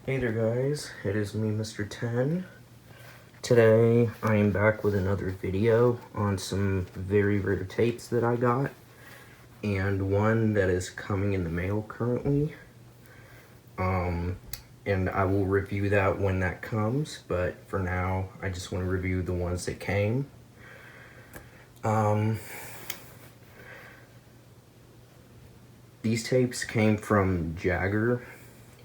Hey there guys, it is me, Mr. 10. Today I am back with another video on some very rare tapes that I got, and one that is coming in the mail currently. And I will review that when that comes, but for now I just want to review the ones that came. These tapes came from Jagger,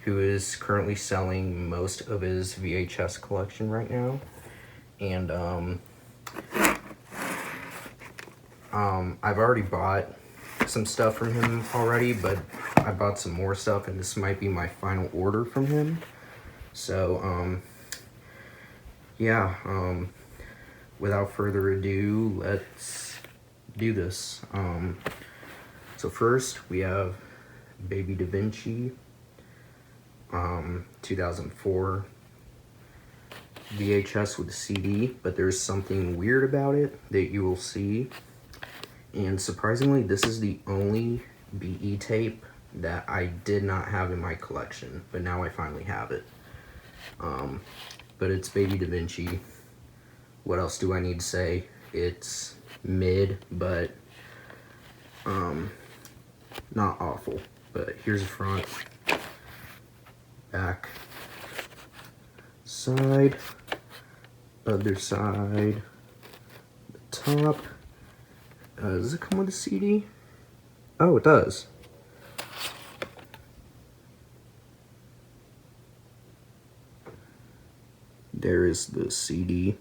who is currently selling most of his VHS collection right now. And I've already bought some stuff from him already, but I bought some more stuff, and this might be my final order from him. So yeah, without further ado, let's do this. So first we have Baby Da Vinci, 2004 VHS with a CD, but there's something weird about it that you will see. And surprisingly, this is the only BE tape that I did not have in my collection, but now I finally have it. But it's Baby Da Vinci. What else do I need to say? It's mid, but not awful. But here's the front, back, side, other side, the top. Does it come with a CD? Oh, it does. There is the CD.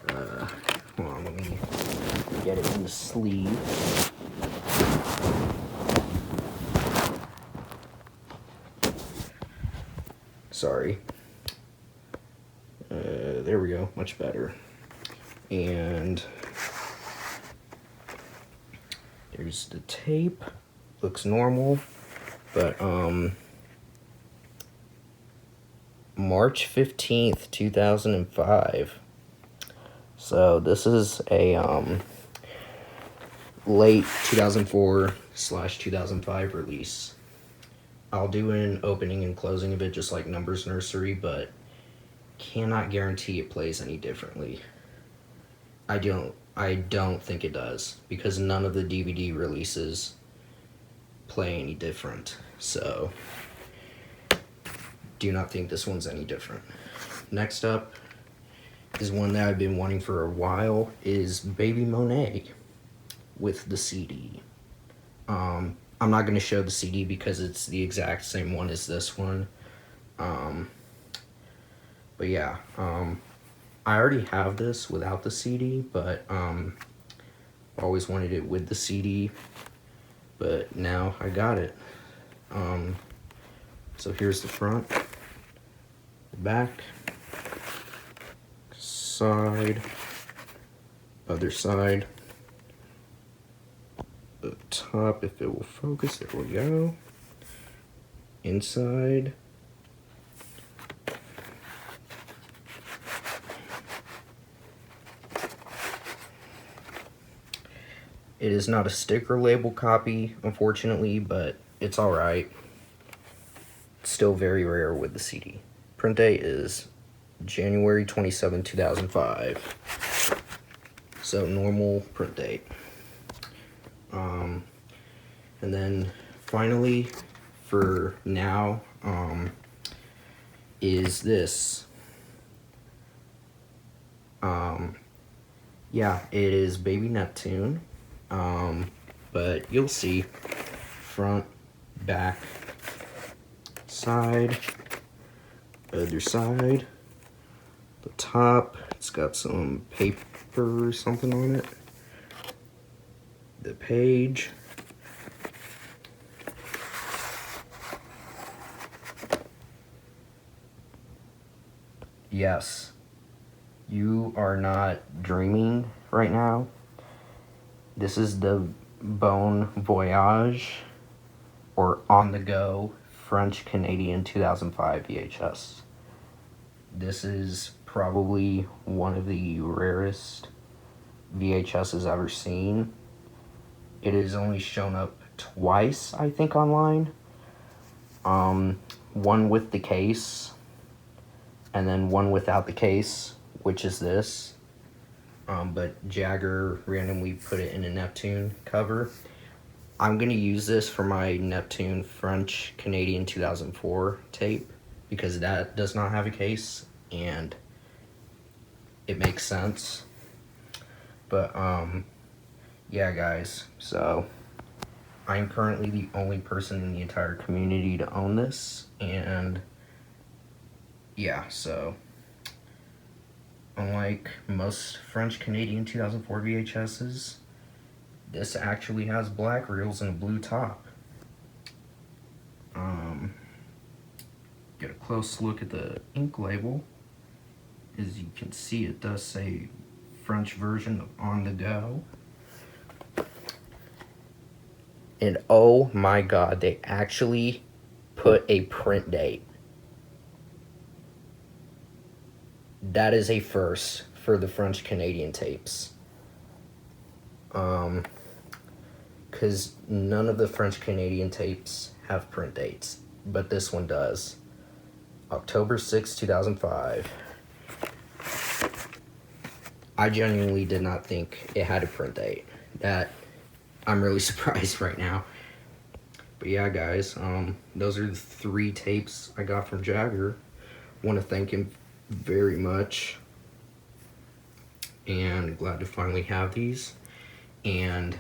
Hold on, let me get it in the sleeve. Sorry. There we go, much better. And there's the tape. Looks normal, but March 15th, 2005. So this is a late 2004/2005 release. I'll do an opening and closing of it just like Numbers Nursery, but cannot guarantee it plays any differently. I don't think it does, because none of the DVD releases play any different. So do not think this one's any different. Next up is one that I've been wanting for a while, is Baby Monet with the CD. I'm not going to show the CD because it's the exact same one as this one. But yeah, I already have this without the CD, but always wanted it with the CD, but now I got it. So here's the front, the back, side, other side, the top, if it will focus, there we go, inside, it is not a sticker label copy, unfortunately, but it's alright. Still very rare with the CD. Print date is January 27, 2005. So normal print date. And then finally, for now, is this. Yeah, it is Baby Neptune. But you'll see, front, back, side, other side, the top, it's got some paper or something on it, the page, yes, you are not dreaming right now. This is the Bon Voyage, or On the Go, French-Canadian 2005 VHS. This is probably one of the rarest VHSs I've ever seen. It has only shown up twice, I think, online. one with the case, and then one without the case, which is this. But Jagger randomly put it in a Neptune cover. I'm going to use this for my Neptune French Canadian 2004 tape because that does not have a case and it makes sense. But yeah guys, so I'm currently the only person in the entire community to own this, and yeah, so unlike most French Canadian 2004 VHSs, this actually has black reels and a blue top. Get a close look at the ink label. As you can see, it does say French version of On the Go. And oh my god, they actually put a print date. That is a first for the French Canadian tapes. Because none of the French Canadian tapes have print dates, but this one does. October 6, 2005. I genuinely did not think it had a print date. That I'm really surprised right now. But yeah guys, those are the 3 tapes I got from Jagger. Want to thank him very much, and glad to finally have these. And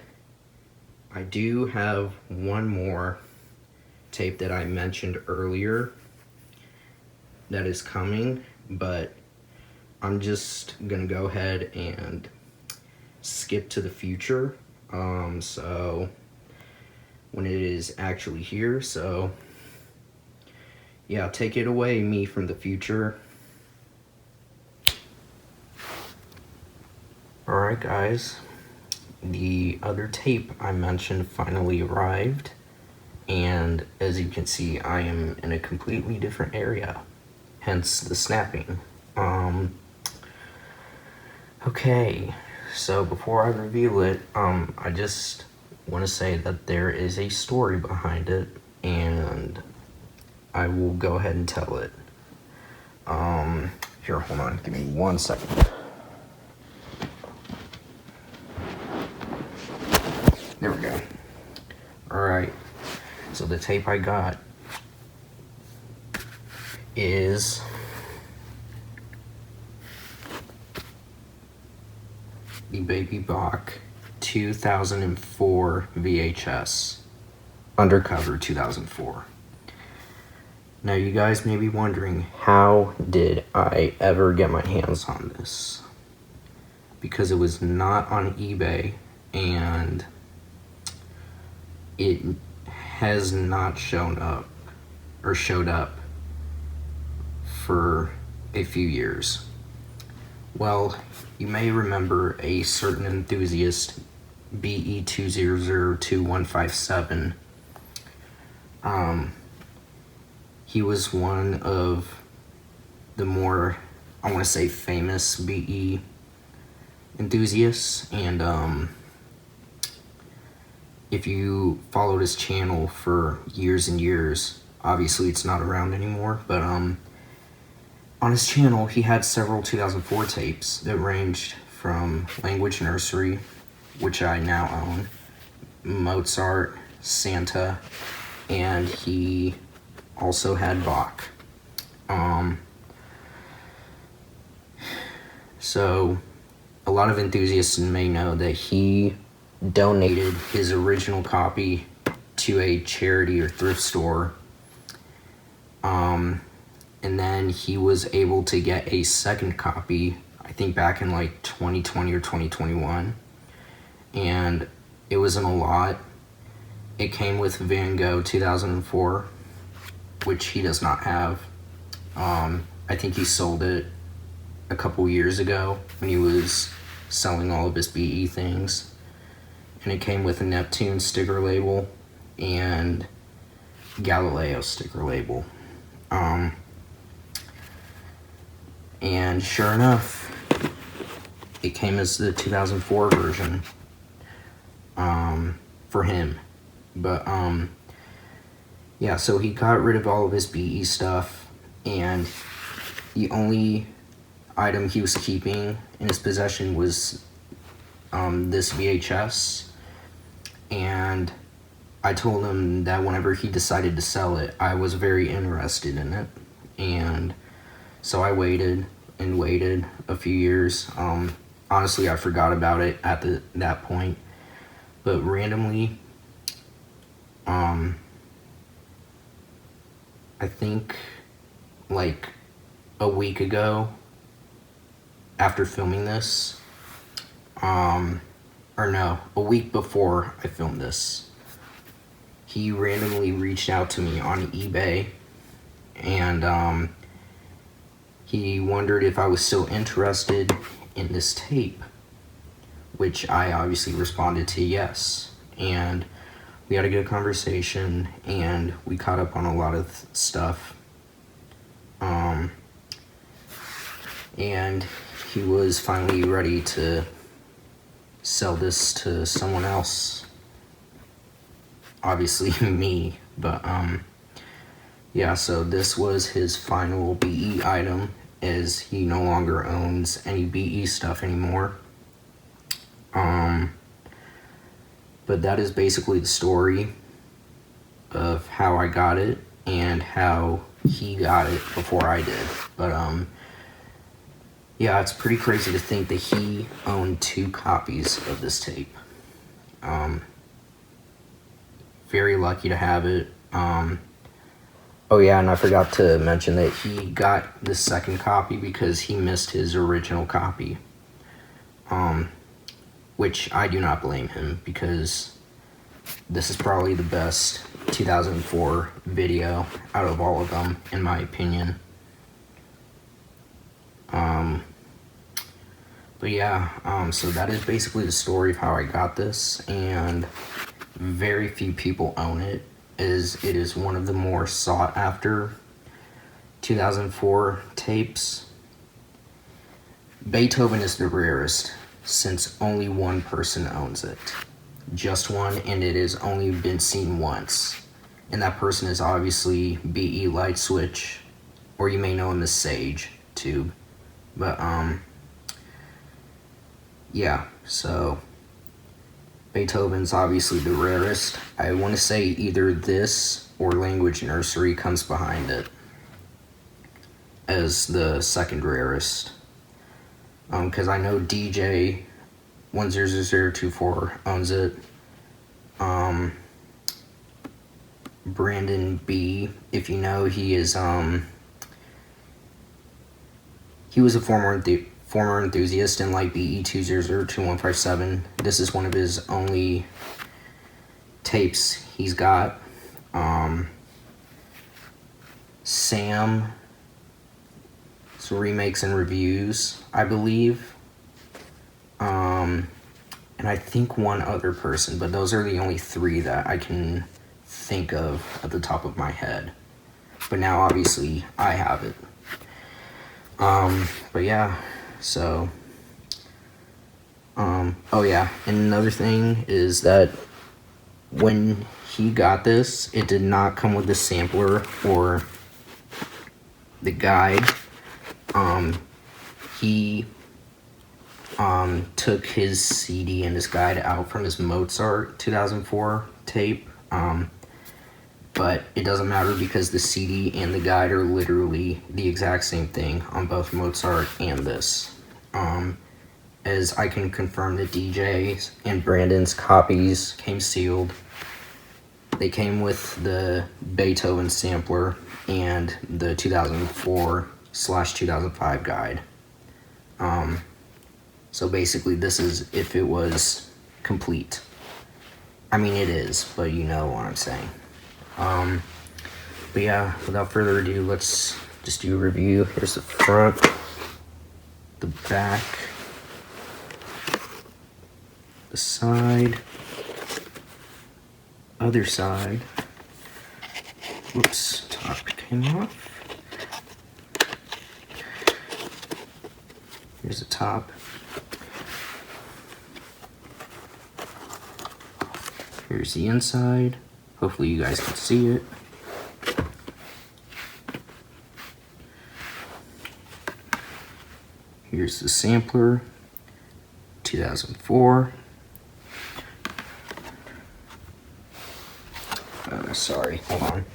I do have one more tape that I mentioned earlier that is coming, but I'm just gonna go ahead and skip to the future, so when it is actually here. So yeah, take it away, me from the future. Alright guys, the other tape I mentioned finally arrived, and as you can see, I am in a completely different area, hence the snapping. Okay, so before I reveal it, I just want to say that there is a story behind it, and I will go ahead and tell it. Here, hold on, give me 1 second. There we go. Alright, so the tape I got is the Baby Bach 2004 VHS, Undercover 2004. Now you guys may be wondering, how did I ever get my hands on this? Because it was not on eBay, and it has not showed up for a few years. Well, you may remember a certain enthusiast, BE2002157. He was one of the more, I want to say, famous BE enthusiasts, and if you followed his channel for years and years, obviously it's not around anymore, but on his channel he had several 2004 tapes that ranged from Language Nursery, which I now own, Mozart, Santa, and he also had Bach. So a lot of enthusiasts may know that he donated his original copy to a charity or thrift store, and then he was able to get a second copy, I think back in like 2020 or 2021, and it was in a lot. It came with Van Gogh 2004, which he does not have. I think he sold it a couple years ago when he was selling all of his BE things. And it came with a Neptune sticker label and Galileo sticker label. And sure enough, it came as the 2004 version for him. But yeah, so he got rid of all of his BE stuff, and the only item he was keeping in his possession was this VHS. And I told him that whenever he decided to sell it, I was very interested in it. And so I waited and waited a few years. Honestly, I forgot about it at that point. But randomly, I think like a week ago, after filming this, or no, a week before I filmed this, he randomly reached out to me on eBay, and he wondered if I was still interested in this tape, which I obviously responded to yes. And we had a good conversation, and we caught up on a lot of stuff. And he was finally ready to sell this to someone else. Obviously me, but yeah, so this was his final BE item, as he no longer owns any BE stuff anymore. But that is basically the story of how I got it and how he got it before I did. But yeah, it's pretty crazy to think that he owned 2 copies of this tape. Very lucky to have it. Oh yeah, and I forgot to mention that he got the second copy because he missed his original copy. Which I do not blame him, because this is probably the best 2004 video out of all of them, in my opinion. But yeah, so that is basically the story of how I got this, and very few people own it, as it is one of the more sought after 2004 tapes. Beethoven is the rarest, since only one person owns it. Just one, and it has only been seen once. And that person is obviously BE Light Switch, or you may know him as Sage Tube. But yeah, so Beethoven's obviously the rarest. I want to say either this or Language Nursery comes behind it as the second rarest. Because I know DJ 100024 owns it. Brandon B, if you know, he is he was a former enthusiast in like BE 2002157. This is one of his only tapes he's got. Sam, so remakes and reviews, I believe. And I think one other person, but those are the only 3 that I can think of at the top of my head. But now obviously I have it. But yeah, so oh yeah, and another thing is that when he got this, it did not come with the sampler or the guide. He took his CD and his guide out from his Mozart 2004 tape, but it doesn't matter because the CD and the guide are literally the exact same thing on both Mozart and this. As I can confirm that DJ's and Brandon's copies came sealed. They came with the Beethoven sampler and the 2004/2005 guide. So basically this is if it was complete. I mean, it is, but you know what I'm saying. But yeah, without further ado, let's just do a review. Here's the front, the back, the side, other side. Whoops, top came off. Here's the top. Here's the inside. Hopefully you guys can see it. Here's the sampler, 2004. Sorry, hold on.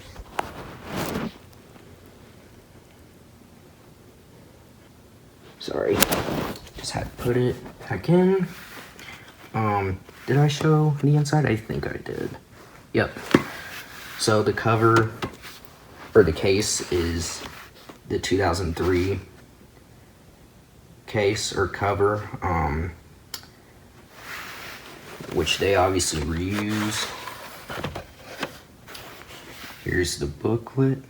Sorry, just had to put it back in. Did I show the inside? I think I did. Yep. So the cover, or the case, is the 2003 case or cover, which they obviously reused. Here's the booklet.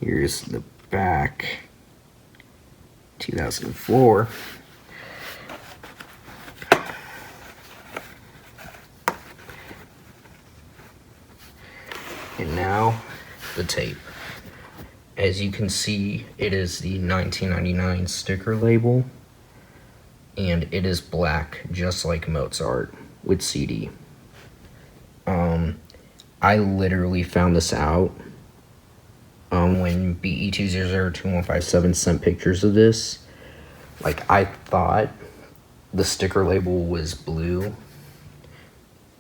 Here's the back, 2004. And now the tape. As you can see, it is the 1999 sticker label, and it is black, just like Mozart with CD. I literally found this out when BE2002157 sent pictures of this. Like, I thought the sticker label was blue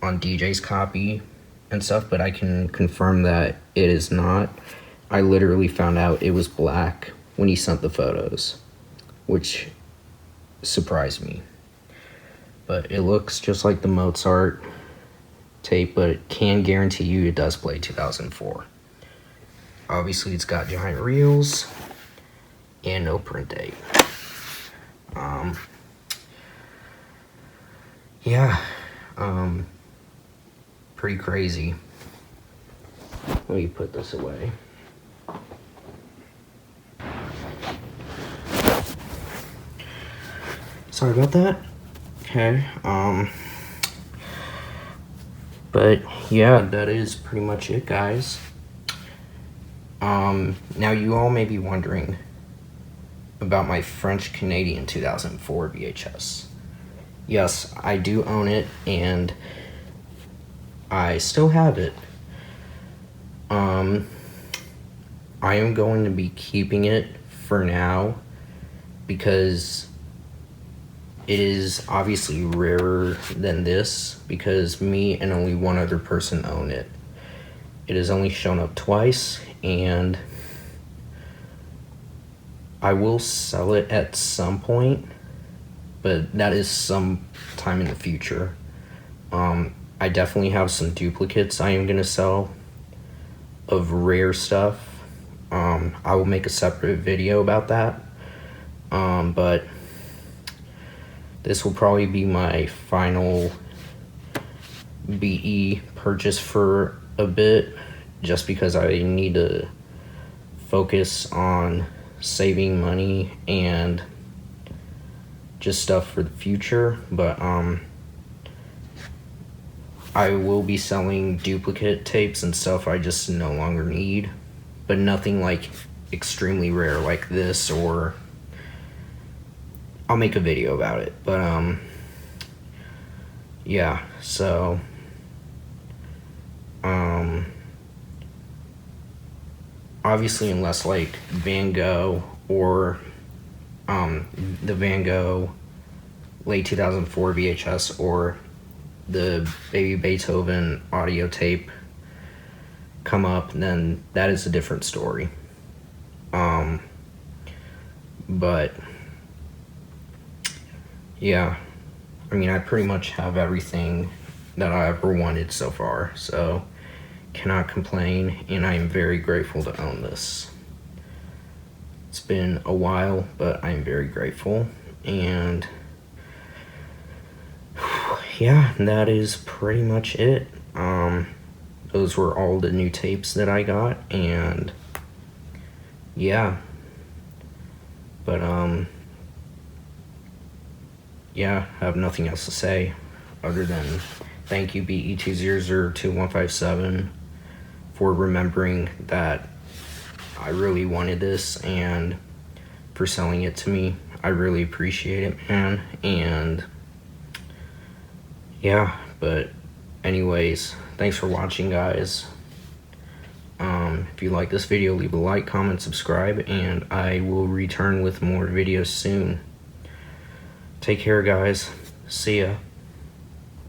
on DJ's copy and stuff, but I can confirm that it is not. I literally found out it was black when he sent the photos, which surprised me. But it looks just like the Mozart tape, but it can guarantee you it does play 2004. Obviously, it's got giant reels and no print date. Yeah, pretty crazy. Let me put this away. Sorry about that. Okay, but yeah, that is pretty much it, guys. Now you all may be wondering about my French-Canadian 2004 VHS. Yes, I do own it, and I still have it. I am going to be keeping it for now because it is obviously rarer than this, because me and only one other person own it. It has only shown up twice, and I will sell it at some point, but that is some time in the future. I definitely have some duplicates I am going to sell of rare stuff. I will make a separate video about that, but this will probably be my final BE purchase for a bit, just because I need to focus on saving money and just stuff for the future. But I will be selling duplicate tapes and stuff I just no longer need, but nothing like extremely rare like this, or I'll make a video about it. But yeah, so obviously, unless like Van Gogh or the Van Gogh late 2004 VHS or the Baby Beethoven audio tape come up, then that is a different story. But yeah, I mean, I pretty much have everything that I ever wanted so far, so cannot complain, and I am very grateful to own this. It's been a while, but I'm very grateful. And yeah, that is pretty much it. Those were all the new tapes that I got, and yeah, but yeah, I have nothing else to say other than thank you, BE2002157, for remembering that I really wanted this and for selling it to me. I really appreciate it, man. And yeah, but anyways, thanks for watching, guys. If you like this video, leave a like, comment, subscribe, and I will return with more videos soon. Take care, guys. See ya.